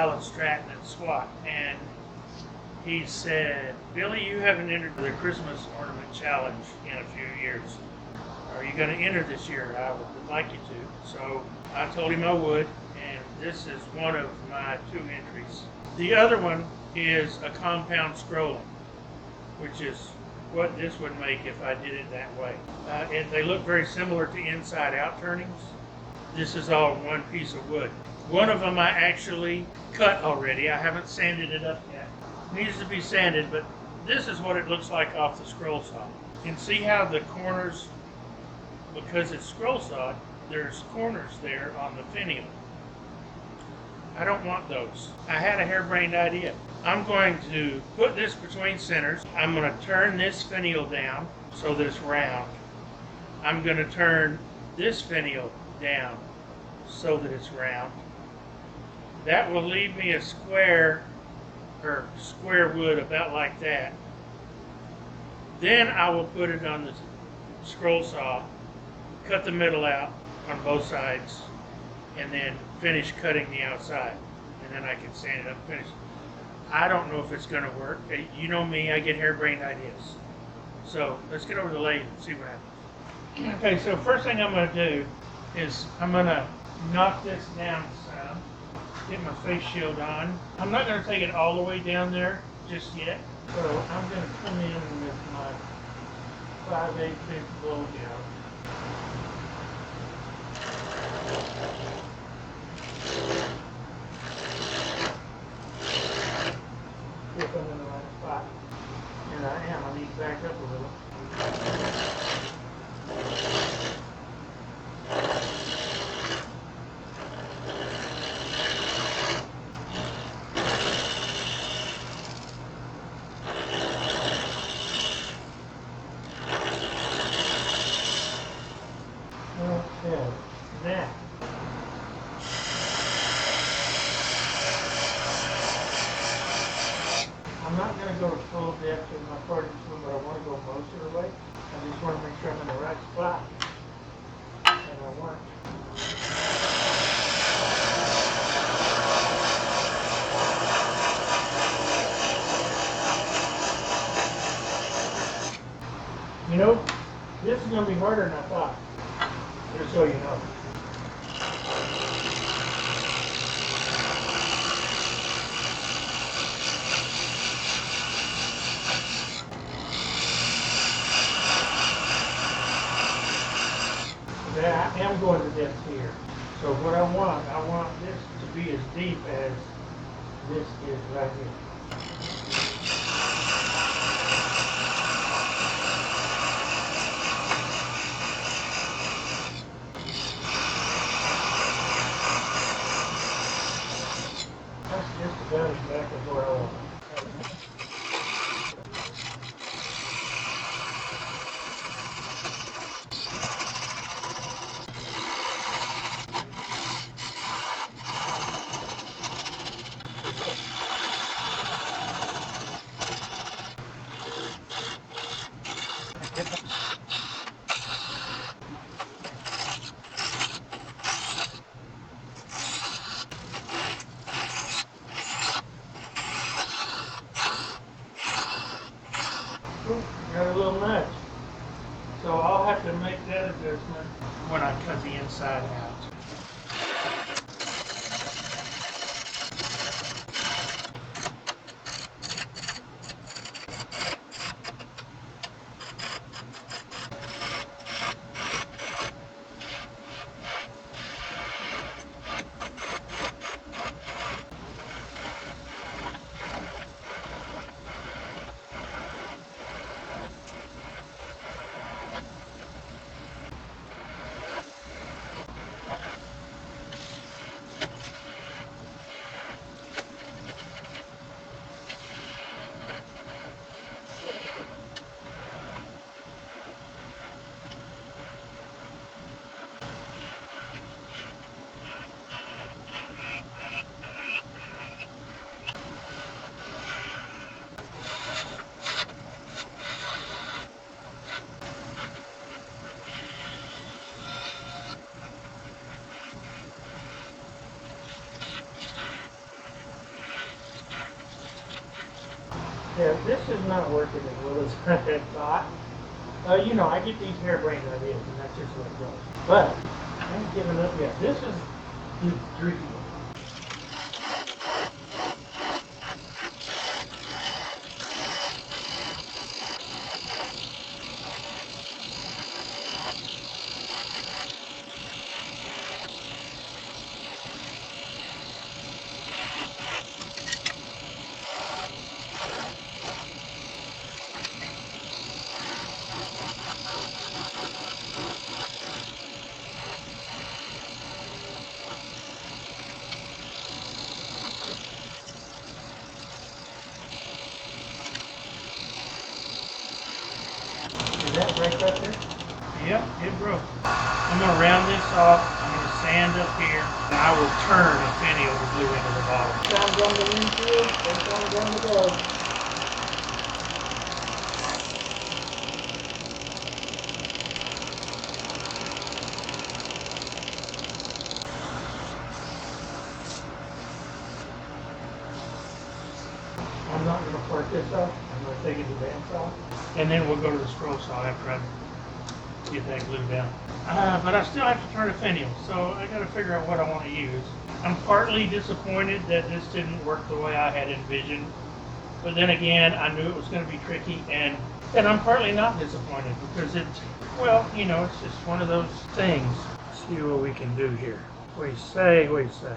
Dallas Stratton at SWAT, and he said, Billy, you haven't entered the Christmas Ornament Challenge in a few years. Are you going to enter this year? I would like you to. So I told him I would, and this is one of my 2 entries. The other one is a compound scrolling, which is what this would make if I did it that way. And they look very similar to inside-out turnings. This is all one piece of wood. One of them I actually cut already. I haven't sanded it up yet. It needs to be sanded, but this is what it looks like off the scroll saw. You can see how the corners, because it's scroll sawed, there's corners there on the finial. I don't want those. I had a harebrained idea. I'm going to put this between centers. I'm going to turn this finial down so that it's round. I'm going to turn this finial down so that it's round. That will leave me a square wood about like that. Then I will put it on the scroll saw, cut the middle out on both sides, and then finish cutting the outside. And then I can sand it up and finish. I don't know if it's going to work. You know me, I get harebrained ideas. So let's get over to the lathe and see what happens. Okay, so first thing I'm going to do is I'm going to knock this down some, get my face shield on. I'm not going to take it all the way down there just yet. So I'm going to come in with my 5/8 inch blow down. See if I'm in the right spot. And I am. I need to back up a little. Okay. Now. I'm not going to go to full depth with my parting tool, but I want to go most of the way. I just want to make sure I'm in the right spot. And I want. You know, this is going to be harder than I thought. Just so you know. I am going to depth here. So what I want this to be as deep as this is right here. That's just about exactly where I want it. Got a little much. So I'll have to make that adjustment when I cut the inside out. Yeah, this is not working as well as I had thought. You know, I get these harebrained ideas, and that's just what it goes. But I ain't giving up yet. This is the tricky one. Is that right there? Yep, it broke. I'm going to round this off. I'm going to sand up here. And I will turn a Finial glue into the bottom. Sounds on the windshield. That's on down the road. I'm not going to part this off. I'm going to take it to the bandsaw. And then we'll go to the scroll saw after I get that glued down. But I still have to turn a Finial, so I got to figure out what I want to use. I'm partly disappointed that this didn't work the way I had envisioned. But then again, I knew it was going to be tricky, and I'm partly not disappointed because it's, well, you know, it's just one of those things. Let's see what we can do here. What do you say? What do you say?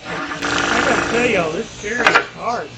I gotta tell y'all, this chair is hard.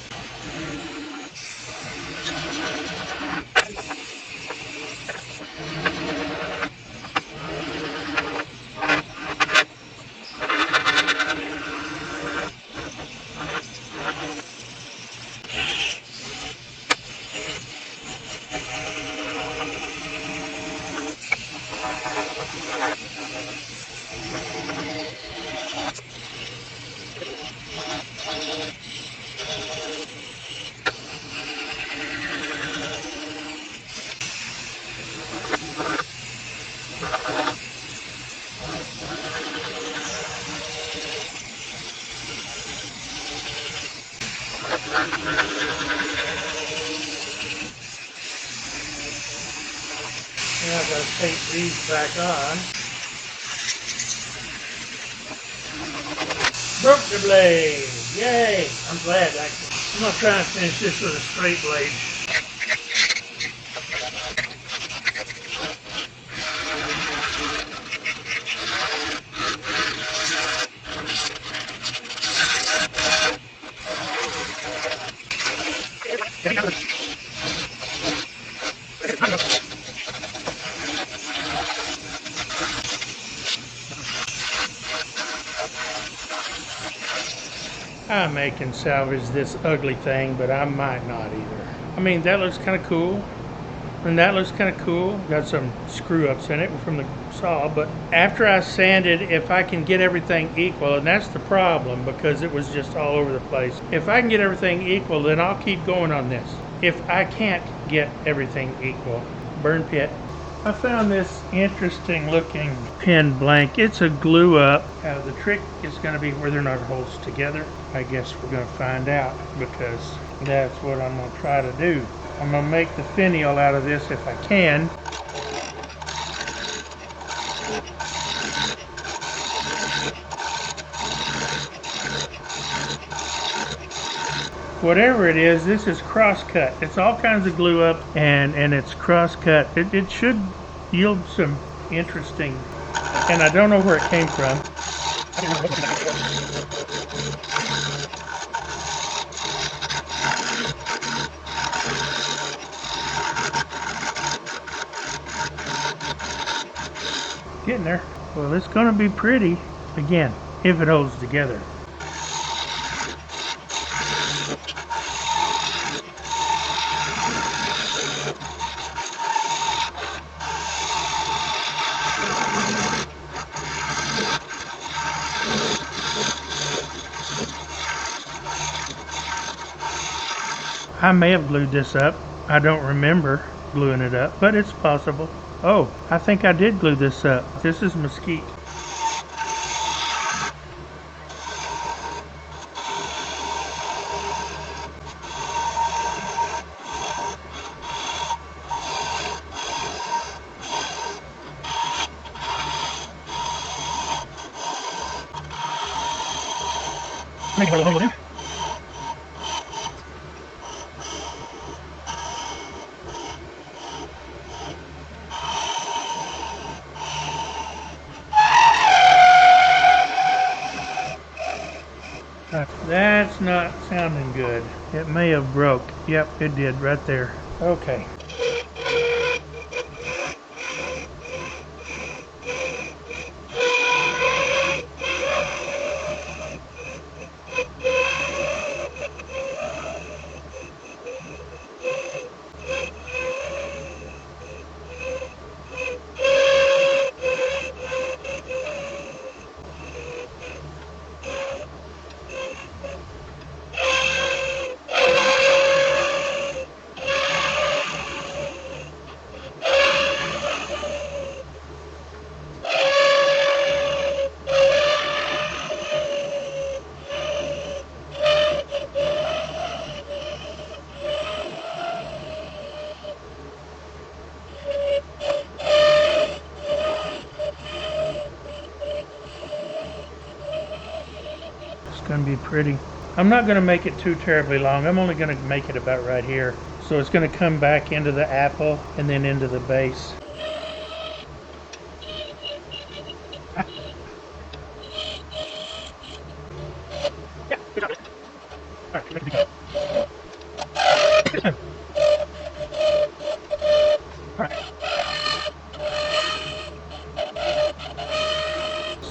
Now I've got to tape these back on. Broke the blade! Yay! I'm glad actually. I'm going to try and finish this with a straight blade. I may can salvage this ugly thing, but I might not either. I mean, that looks kind of cool, and that looks kind of cool. Got some screw-ups in it from the saw, but after I sanded, if I can get everything equal, and that's the problem because it was just all over the place. If I can get everything equal, then I'll keep going on this. If I can't get everything equal, burn pit. I found this interesting looking pen blank. It's a glue up. The trick is going to be where they're not holes together. I guess we're going to find out because that's what I'm going to try to do. I'm going to make the Finial out of this if I can. Whatever it is, this is cross-cut. It's all kinds of glue up and it's cross-cut. It should yield some interesting, and I don't know where it came from. Getting there. Well, it's going to be pretty, again, if it holds together. I may have glued this up. I don't remember gluing it up, but it's possible. Oh, I think I did glue this up. This is mesquite. That's not sounding good. It may have broke. Yep, it did right there. Okay. Going to be pretty. I'm not going to make it too terribly long. I'm only going to make it about right here. So it's going to come back into the apple and then into the base.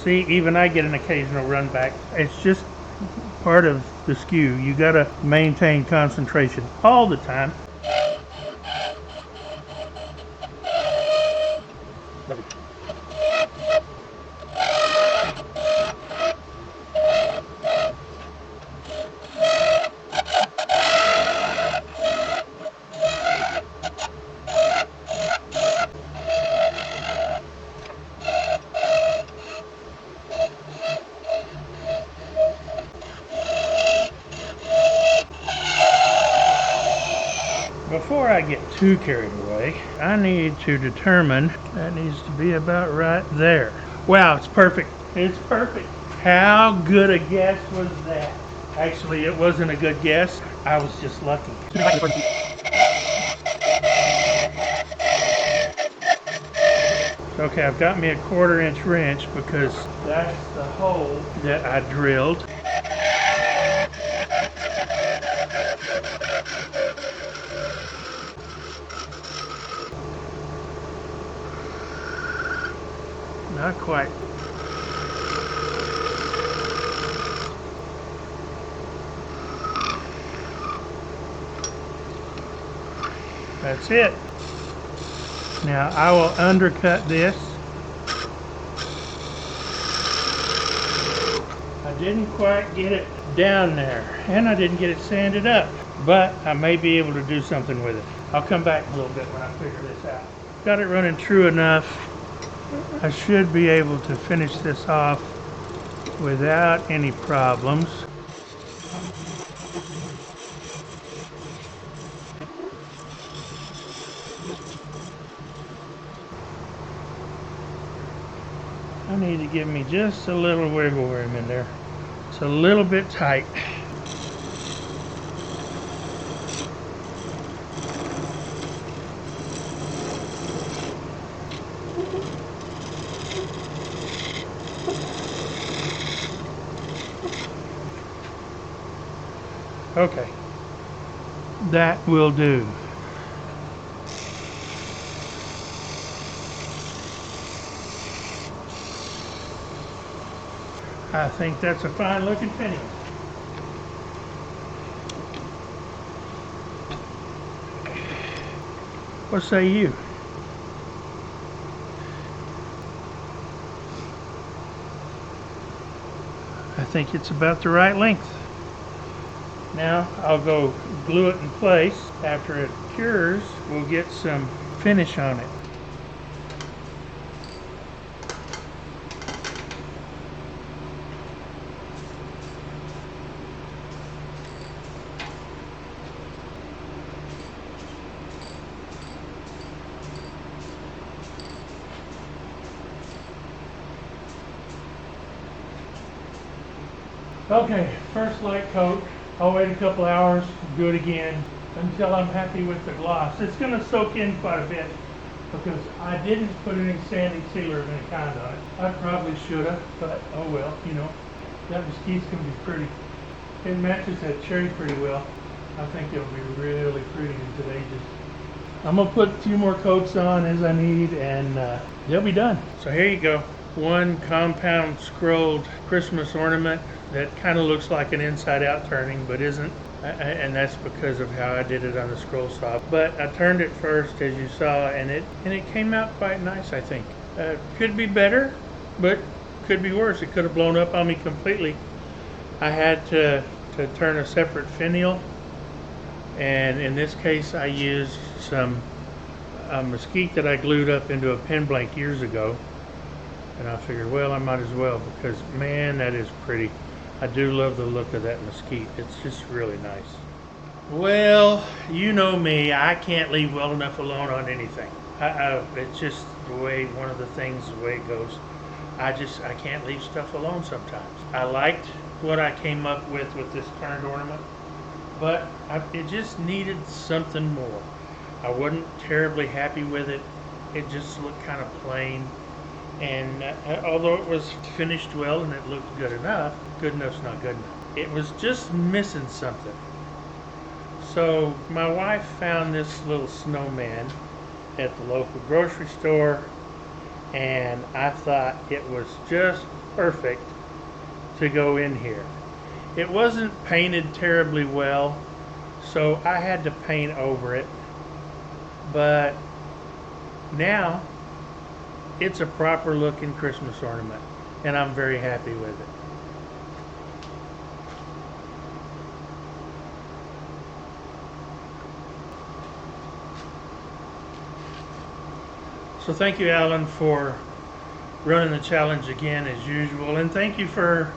See, even I get an occasional run back. It's just part of the skew. You gotta maintain concentration all the time. Before I get too carried away, I need to determine that needs to be about right there. Wow, it's perfect. It's perfect. How good a guess was that? Actually, it wasn't a good guess. I was just lucky. Okay, I've got me a 1/4 inch wrench because that's the hole that I drilled. Not quite. That's it. Now I will undercut this. I didn't quite get it down there, and I didn't get it sanded up, but I may be able to do something with it. I'll come back a little bit when I figure this out. Got it running true enough. I should be able to finish this off without any problems. I need to give me just a little wiggle room in there. It's a little bit tight. Okay, that will do. I think that's a fine looking Finial. What say you? I think it's about the right length. Now I'll go glue it in place. After it cures, we'll get some finish on it. Okay, first light coat. I'll wait a couple hours, do it again until I'm happy with the gloss. It's going to soak in quite a bit because I didn't put any sanding sealer of any kind on it. I probably should have, but oh well, you know, that mesquite's going to be pretty. It matches that cherry pretty well. I think it'll be really pretty in today's. I'm going to put a few more coats on as I need and they'll be done. So here you go. One compound scrolled Christmas ornament that kind of looks like an inside out turning but isn't. And that's because of how I did it on the scroll saw. But I turned it first, as you saw, and it came out quite nice, I think. Could be better, but could be worse. It could have blown up on me completely. I had to turn a separate finial, and in this case I used some mesquite that I glued up into a pen blank years ago. And I figured, well, I might as well, because man, that is pretty. I do love the look of that mesquite. It's just really nice. Well, you know me, I can't leave well enough alone on anything. It's just the way, one of the things, the way it goes. I can't leave stuff alone sometimes. I liked what I came up with this current ornament, but it just needed something more. I wasn't terribly happy with it. It just looked kind of plain. And although it was finished well and it looked good enough's not good enough. It was just missing something. So my wife found this little snowman at the local grocery store, and I thought it was just perfect to go in here. It wasn't painted terribly well, so I had to paint over it. But now it's a proper looking Christmas ornament, and I'm very happy with it. So thank you, Alan, for running the challenge again as usual, and thank you for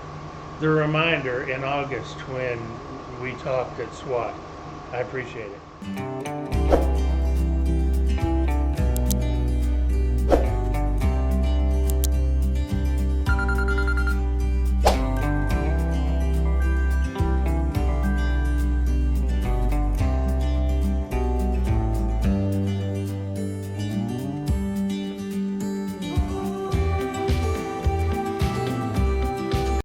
the reminder in August when we talked at SWAT. I appreciate it.